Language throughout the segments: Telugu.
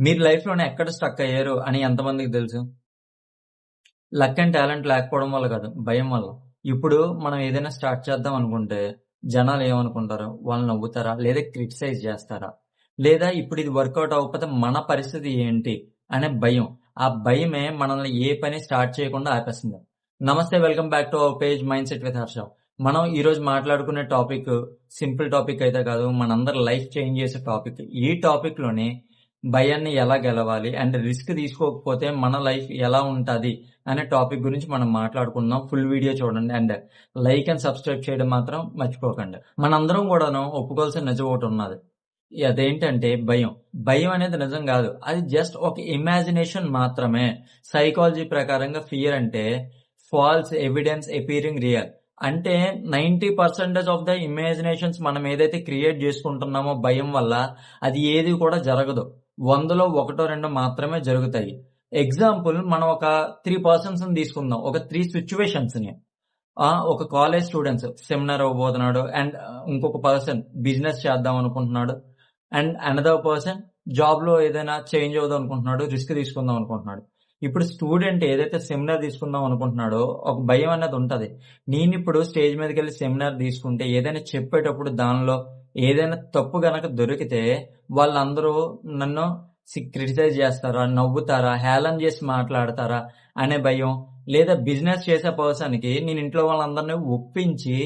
మీరు లైఫ్‌లోనే ఎక్కడ స్ట్రక్ అయ్యారు అని ఎంతమందికి తెలుసు? లక్ అండ్ టాలెంట్ లేకపోవడం వల్ల కాదు, భయం వల్ల. ఇప్పుడు మనం ఏదైనా స్టార్ట్ చేద్దాం అనుకుంటే జనాలు ఏమనుకుంటారు? వాళ్ళు నవ్వుతారా? లేదా క్రిటిసైజ్ చేస్తారా? లేదా ఇప్పుడు ఇది వర్కౌట్ అవ్వకపోతే మన పరిస్థితి ఏంటి? అనే భయం. ఆ భయమే మనల్ని ఏ పని స్టార్ట్ చేయకుండా ఆపేస్తుంది. నమస్తే, welcome back to our page mind set with Harsha. మనం ఈరోజు మాట్లాడుకునే టాపిక్ సింపుల్ టాపిక్ అయితే కాదు, మనందరి లైఫ్ చేంజ్ చేసే టాపిక్. ఈ టాపిక్ లోని భయాన్ని ఎలా గెలవాలి అండ్ రిస్క్ తీసుకోకపోతే మన లైఫ్ ఎలా ఉంటది అనే టాపిక్ గురించి మనం మాట్లాడుకుందాం. ఫుల్ వీడియో చూడండి అండ్ లైక్ అండ్ సబ్స్క్రైబ్ చేయడం మాత్రం మర్చిపోకండి. మనందరం కూడాను ఒప్పుకోవాల్సిన నిజం ఒకటి ఉన్నది. అదేంటంటే భయం. భయం అనేది నిజం కాదు, అది జస్ట్ ఒక ఇమాజినేషన్ మాత్రమే. సైకాలజీ ప్రకారంగా ఫియర్ అంటే ఫాల్స్ ఎవిడెన్స్ అపీరింగ్ రియల్. అంటే 90% ఆఫ్ ద ఇమాజినేషన్స్ మనం ఏదైతే క్రియేట్ చేసుకుంటున్నామో భయం వల్ల, అది ఏది కూడా జరగదు. 100లో 1-2 మాత్రమే జరుగుతాయి. ఎగ్జాంపుల్, మనం ఒక 3 పర్సన్స్ తీసుకుందాం, ఒక 3 సిచ్యువేషన్స్ ని. ఒక కాలేజ్ స్టూడెంట్స్ సెమినార్ అవ్వబోతున్నాడు అండ్ ఇంకొక పర్సన్ బిజినెస్ చేద్దాం అనుకుంటున్నాడు అండ్ అనదర్ పర్సన్ జాబ్ లో ఏదైనా చేంజ్ అవుదాం అనుకుంటున్నాడు, రిస్క్ తీసుకుందాం అనుకుంటున్నాడు. ఇప్పుడు స్టూడెంట్ ఏదైతే సెమినార్ తీసుకుందాం అనుకుంటున్నాడో ఒక భయం అనేది ఉంటది. నేను ఇప్పుడు స్టేజ్ మీదకి వెళ్ళి సెమినార్ తీసుకుంటే ఏదైనా చెప్పేటప్పుడు దానిలో ఏదైనా తప్పు గనక దొరికితే వాళ్ళందరూ నన్ను క్రిటిసైజ్ చేస్తారా, నవ్వుతారా, హేళన చేసి మాట్లాడతారా అనే భయం. లేదా బిజినెస్ చేసే పర్సన్ కి నేను ఇంట్లో వాళ్ళందరినీ ఒప్పించి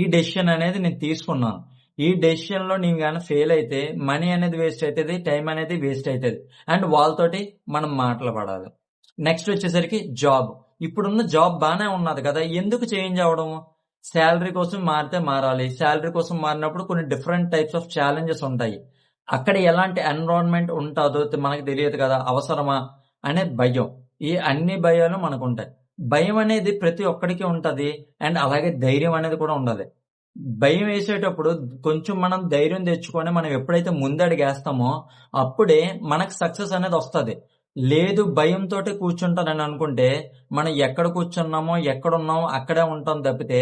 ఈ డెసిషన్ అనేది నేను తీసుకున్నాను. ఈ డెసిషన్ లో నేను కానీ ఫెయిల్ అయితే మనీ అనేది వేస్ట్ అవుతుంది, టైం అనేది వేస్ట్ అవుతుంది అండ్ వాళ్ళతోటి మనం మాట్లాడాలి. నెక్స్ట్ వచ్చేసరికి జాబ్. ఇప్పుడున్న జాబ్ బాగానే ఉన్నది కదా, ఎందుకు చేంజ్ అవడం? శాలరీ కోసం మారితే మారాలి. శాలరీ కోసం మారినప్పుడు కొన్ని డిఫరెంట్ టైప్స్ ఆఫ్ ఛాలెంజెస్ ఉంటాయి. అక్కడ ఎలాంటి ఎన్విరాన్మెంట్ ఉంటుందో మనకు తెలియదు కదా, అవసరమా అనే భయం. ఈ అన్ని భయాలు మనకు ఉంటాయి. భయం అనేది ప్రతి ఒక్కడికి ఉంటది అండ్ అలాగే ధైర్యం అనేది కూడా ఉండాలి. భయం వేసేటప్పుడు కొంచెం మనం ధైర్యం తెచ్చుకొని మనం ఎప్పుడైతే ముందడుగేస్తామో అప్పుడే మనకు సక్సెస్ అనేది వస్తుంది. లేదు భయంతో కూర్చుంటానని అనుకుంటే మనం ఎక్కడ కూర్చున్నామో ఎక్కడున్నామో అక్కడే ఉంటాం తప్పితే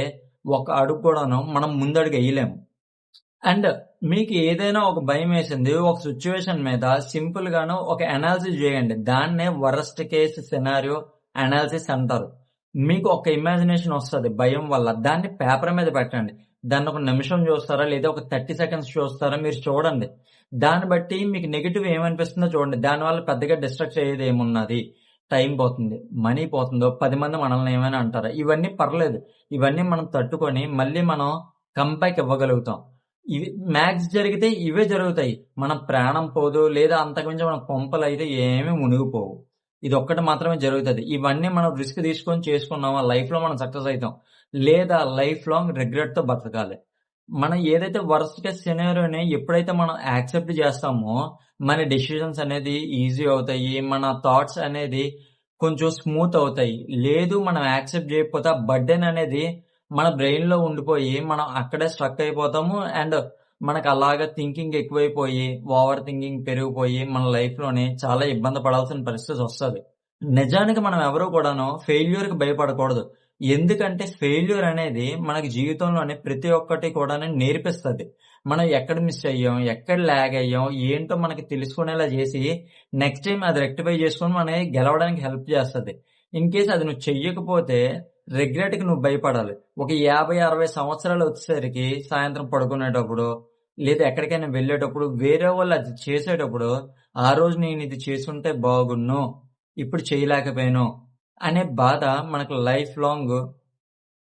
ఒక అడుగు కూడాను మనం ముందడుగు వేయలేము. అండ్ మీకు ఏదైనా ఒక భయం వేసింది ఒక సిచ్యువేషన్ మీద, సింపుల్ గాను ఒక అనాలిసిస్ చేయండి. దాన్నే వరస్ట్ కేస్ సినారియో అనాలిసిస్ అంటారు. మీకు ఒక ఇమాజినేషన్ వస్తుంది భయం వల్ల, దాన్ని పేపర్ మీద పెట్టండి. దాన్ని ఒక నిమిషం చూస్తారా లేదా ఒక 30 సెకండ్స్ చూస్తారా, మీరు చూడండి. దాన్ని బట్టి మీకు నెగిటివ్ ఏమనిపిస్తుందో చూడండి. దానివల్ల పెద్దగా డిస్ట్రాక్ట్ అయ్యేది ఏమున్నది? టైం పోతుంది, మనీ పోతుందో, 10 మంది మనల్ని ఏమైనా అంటారా? ఇవన్నీ పర్లేదు, ఇవన్నీ మనం తట్టుకొని మళ్ళీ మనం కంబ్యాక్ ఇవ్వగలుగుతాం. ఇవి మ్యాక్స్ జరిగితే ఇవే జరుగుతాయి. మనం ప్రాణం పోదు, లేదా అంతకుమించి మన కొంపలు అయితే ఏమీ మునిగిపోవు. ఇది ఒక్కటి మాత్రమే జరుగుతుంది. ఇవన్నీ మనం రిస్క్ తీసుకొని చేసుకున్నామా లైఫ్ లో మనం సక్సెస్ అవుతాం, లేదా లైఫ్ లాంగ్ రిగ్రెట్ తో బతకాలి. మనం ఏదైతే వర్స్ట్ కేస్ సినారియోని ఎప్పుడైతే మనం యాక్సెప్ట్ చేస్తామో మన డెసిషన్స్ అనేది ఈజీ అవుతాయి, మన థాట్స్ అనేది కొంచెం స్మూత్ అవుతాయి. లేదు మనం యాక్సెప్ట్ చేయకపోతే ఆ బర్డెన్ అనేది మన బ్రెయిన్ లో ఉండిపోయి మనం అక్కడే స్ట్రక్ అయిపోతాము అండ్ మనకు అలాగా థింకింగ్ ఎక్కువైపోయి ఓవర్ థింకింగ్ పెరిగిపోయి మన లైఫ్ లోనే చాలా ఇబ్బంది పడాల్సిన పరిస్థితి వస్తుంది. నిజానికి మనం ఎవరు కూడాను ఫెయిల్యూర్ కి భయపడకూడదు. ఎందుకంటే ఫెయిల్యూర్ అనేది మనకి జీవితంలోనే ప్రతి ఒక్కటి కూడా నేర్పిస్తుంది. మనం ఎక్కడ మిస్ అయ్యాం, ఎక్కడ ల్యాగ్ అయ్యాం ఏంటో మనకి తెలుసుకునేలా చేసి నెక్స్ట్ టైం అది రెక్టిఫై చేసుకుని మన గెలవడానికి హెల్ప్ చేస్తుంది. ఇన్ కేస్ అది నువ్వు చెయ్యకపోతే రిగ్రెట్ కి నువ్వు భయపడాలి. ఒక 50-60 సంవత్సరాలు వచ్చేసరికి సాయంత్రం పడుకునేటప్పుడు లేదా ఎక్కడికైనా వెళ్ళేటప్పుడు వేరే వాళ్ళు అది చేసేటప్పుడు ఆ రోజు నేను ఇది చేసుంటే బాగున్ను, ఇప్పుడు చేయలేకపోయాను అనే బాధ మనకు లైఫ్ లాంగ్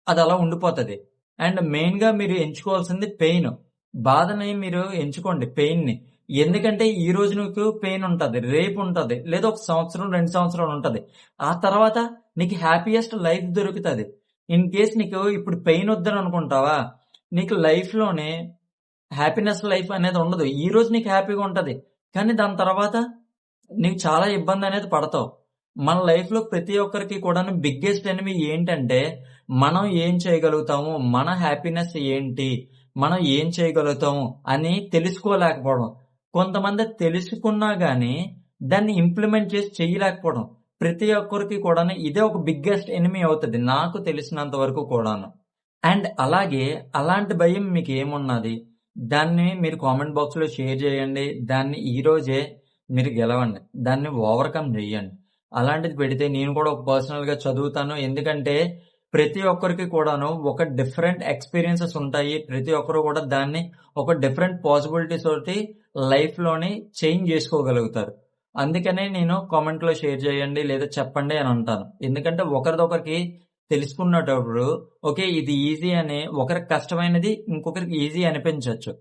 అది అలా ఉండిపోతుంది. అండ్ మెయిన్ గా మీరు ఎంచుకోవాల్సింది పెయిన్. బాధని మీరు ఎంచుకోండి, పెయిన్ ని. ఎందుకంటే ఈ రోజు నీకు పెయిన్ ఉంటది, రేపు ఉంటది, లేదా ఒక సంవత్సరం 2 సంవత్సరాలు ఉంటది. ఆ తర్వాత నీకు హ్యాపీయెస్ట్ లైఫ్ దొరుకుతుంది. ఇన్ కేస్ నీకు ఇప్పుడు పెయిన్ వద్దని అనుకుంటావా, నీకు లైఫ్ లోనే హ్యాపీనెస్ లైఫ్ అనేది ఉండదు. ఈ రోజు నీకు హ్యాపీగా ఉంటది కానీ దాని తర్వాత నీకు చాలా ఇబ్బంది అనేది పడతావు. మన లైఫ్ లో ప్రతి ఒక్కరికి కూడా బిగ్గెస్ట్ ఎనిమీ ఏంటంటే మనం ఏం చేయగలుగుతాము, మన హ్యాపీనెస్ ఏంటి, మనం ఏం చేయగలుగుతాము అని తెలుసుకోలేకపోవడం. కొంతమంది తెలుసుకున్నా గానీ దాన్ని ఇంప్లిమెంట్ చేసి చేయలేకపోవడం. ప్రతి ఒక్కరికి కూడా ఇదే ఒక బిగ్గెస్ట్ ఎనిమీ అవుతుంది నాకు తెలిసినంత వరకు కూడాను. అండ్ అలాగే అలాంటి భయం మీకు ఏమున్నది, దాన్ని మీరు కామెంట్ బాక్స్ లో షేర్ చేయండి. దాన్ని ఈ రోజే మీరు గెలవండి. దాన్ని ఓవర్‌కమ్ చెయ్యండి. అలాంటిది పెడితే నేను కూడా ఒక పర్సనల్‌గా చదువుతాను. ఎందుకంటే ప్రతి ఒక్కరికి కూడాను ఒక డిఫరెంట్ ఎక్స్‌పీరియన్సెస్ ఉంటాయి. ప్రతి ఒక్కరు కూడా దాన్ని ఒక డిఫరెంట్ పాసిబిలిటీస్ తోటి లైఫ్‌లోని చేంజ్ చేసుకోగలుగుతారు. అందుకనే నేను కామెంట్‌లో షేర్ చేయండి లేదా చెప్పండి అని అంటాను. ఎందుకంటే ఒకరిదొకరికి తెలుసుకున్నటప్పుడు ఓకే. ఇది ఈజీ అని ఒకరికి కష్టమైనది ఇంకొకరికి ఈజీ అనిపించొచ్చు.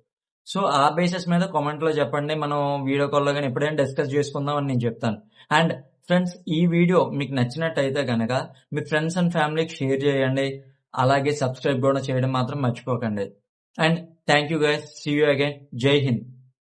సో, ఆ బేసిస్ మీద కామెంట్‌లో చెప్పండి. మనం వీడియో కాల్‌లో గాని ఎప్పుడైనా డిస్కస్ చేసుకుందాం అని నేను చెప్తాను. అండ్ ఫ్రెండ్స్ ఈ వీడియో మీకు నచ్చినట్టయితే గనక మీ ఫ్రెండ్స్ అండ్ ఫ్యామిలీకి షేర్ చేయండి. అలాగే సబ్స్క్రైబ్ కూడా చేయడం మాత్రం మర్చిపోకండి. And thank you guys. See you again. Jai Hind.